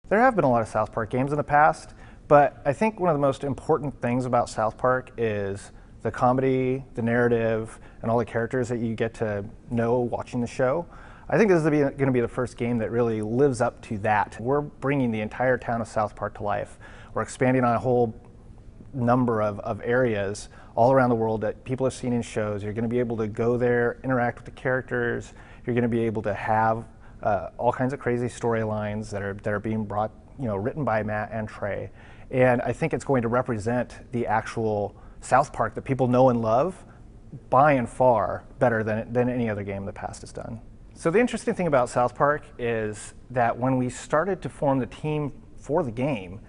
There have been a lot of South Park games in the past, but I think one of the most important things about South Park is the comedy, the narrative, and all the characters that you get to know watching the show. I think this is going to be the first game that really lives up to that. We're bringing the entire town of South Park to life. We're expanding on a whole number of areas all around the world that people have seen in shows. You're going to be able to go there, interact with the characters. You're going to be able to have all kinds of crazy storylines that are being brought, written by Matt and Trey. And I think it's going to represent the actual South Park that people know and love by and far better than any other game in the past has done. So the interesting thing about South Park is that when we started to form the team for the game,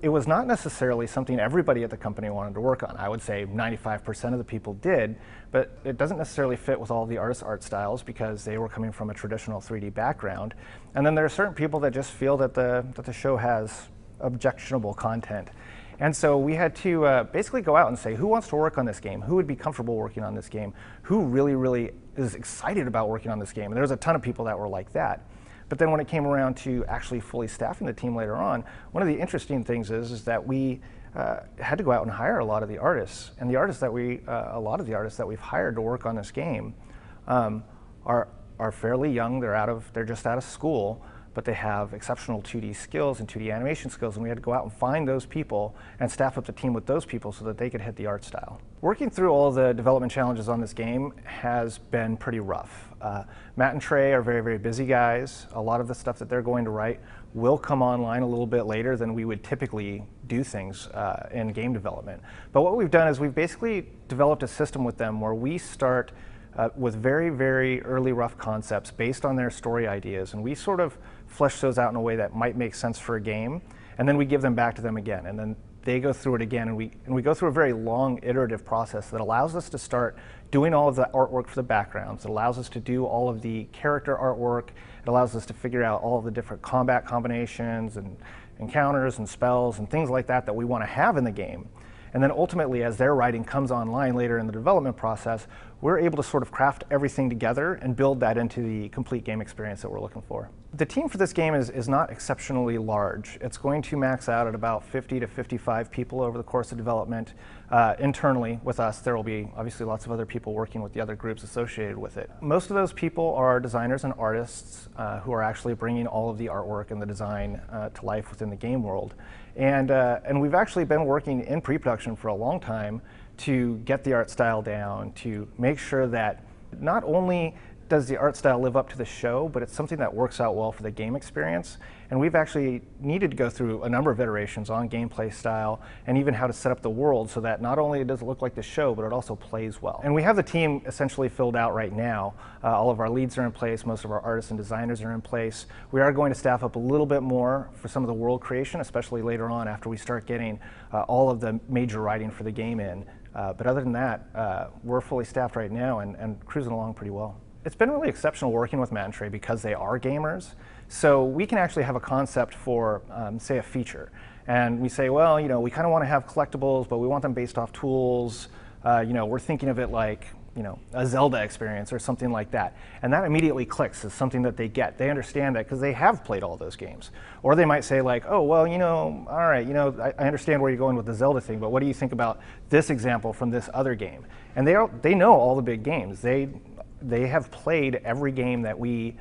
it was not necessarily something everybody at the company wanted to work on. I would say 95% of the people did, but it doesn't necessarily fit with all the artists' art styles because they were coming from a traditional 3D background. And then there are certain people that just feel that the show has objectionable content. And so we had to basically go out and say, who wants to work on this game? Who would be comfortable working on this game? Who really, really is excited about working on this game? And there was a ton of people that were like that. But then when it came around to actually fully staffing the team later on, one of the interesting things is that we had to go out and hire a lot of the artists. And the artists that a lot of the artists that we've hired to work on this game are fairly young. They're just out of school, but they have exceptional 2D skills and 2D animation skills, and we had to go out and find those people and staff up the team with those people so that they could hit the art style. Working through all the development challenges on this game has been pretty rough. Matt and Trey are very, very busy guys. A lot of the stuff that they're going to write will come online a little bit later than we would typically do things in game development. But what we've done is we've basically developed a system with them where we start with very, very early rough concepts based on their story ideas, and we sort of flesh those out in a way that might make sense for a game, and then we give them back to them again, and then they go through it again, and we go through a very long iterative process that allows us to start doing all of the artwork for the backgrounds. It allows us to do all of the character artwork. It allows us to figure out all of the different combat combinations and encounters and spells and things like that we want to have in the game. And then ultimately, as their writing comes online later in the development process, we're able to sort of craft everything together and build that into the complete game experience that we're looking for. The team for this game is not exceptionally large. It's going to max out at about 50 to 55 people over the course of development. Internally with us, there will be obviously lots of other people working with the other groups associated with it. Most of those people are designers and artists who are actually bringing all of the artwork and the design to life within the game world. And we've actually been working in pre-production for a long time to get the art style down, to make sure that not only does the art style live up to the show, but it's something that works out well for the game experience. And we've actually needed to go through a number of iterations on gameplay style and even how to set up the world so that not only does it look like the show, but it also plays well. And we have the team essentially filled out right now. All of our leads are in place, most of our artists and designers are in place. We are going to staff up a little bit more for some of the world creation, especially later on after we start getting all of the major writing for the game in. But other than that, we're fully staffed right now and cruising along pretty well. It's been really exceptional working with Matt and Trey because they are gamers. So we can actually have a concept for, say, a feature. And we say, well, we kind of want to have collectibles, but we want them based off tools. We're thinking of it like, a Zelda experience or something like that. And that immediately clicks as something that they get. They understand that because they have played all those games. Or they might say like, oh, well, all right, I understand where you're going with the Zelda thing, but what do you think about this example from this other game? And they know all the big games. They have played every game that we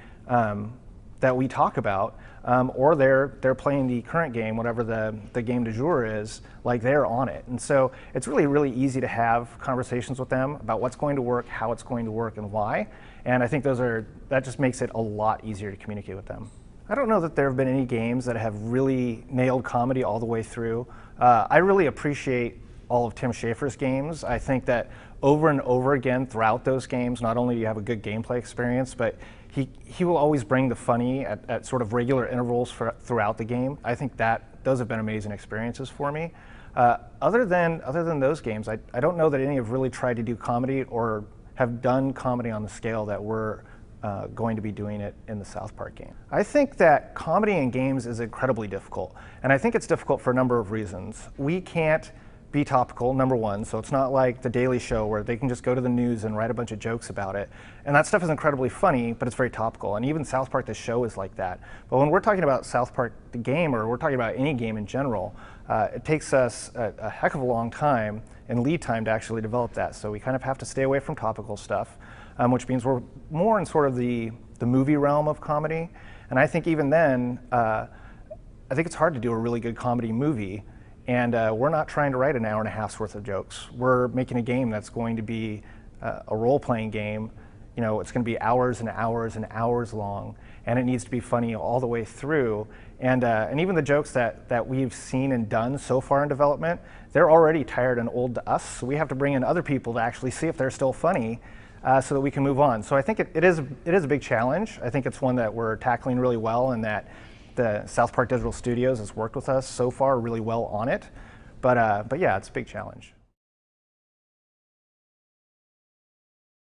talk about, or they're playing the current game, whatever the game du jour is, like they're on it. And so it's really, really easy to have conversations with them about what's going to work, how it's going to work, and why. And I think that just makes it a lot easier to communicate with them. I don't know that there have been any games that have really nailed comedy all the way through. I really appreciate all of Tim Schafer's games. I think that over and over again throughout those games, not only do you have a good gameplay experience, but he will always bring the funny at sort of regular intervals throughout the game. I think those have been amazing experiences for me. Other than those games, I don't know that any have really tried to do comedy or have done comedy on the scale that we're going to be doing it in the South Park game. I think that comedy in games is incredibly difficult, and I think it's difficult for a number of reasons. We can't be topical, number one, so it's not like The Daily Show where they can just go to the news and write a bunch of jokes about it. And that stuff is incredibly funny, but it's very topical. And even South Park, the show, is like that. But when we're talking about South Park, the game, or we're talking about any game in general, it takes us a heck of a long time and lead time to actually develop that. So we kind of have to stay away from topical stuff, which means we're more in sort of the movie realm of comedy. And I think even then, I think it's hard to do a really good comedy movie. And we're not trying to write an hour and a half's worth of jokes. We're making a game that's going to be a role-playing game. You know, it's going to be hours and hours and hours long, and it needs to be funny all the way through. And even the jokes that we've seen and done so far in development, they're already tired and old to us. So we have to bring in other people to actually see if they're still funny, so that we can move on. So I think it is a big challenge. I think it's one that we're tackling really well, and that the South Park Digital Studios has worked with us so far really well on it. But yeah, it's a big challenge.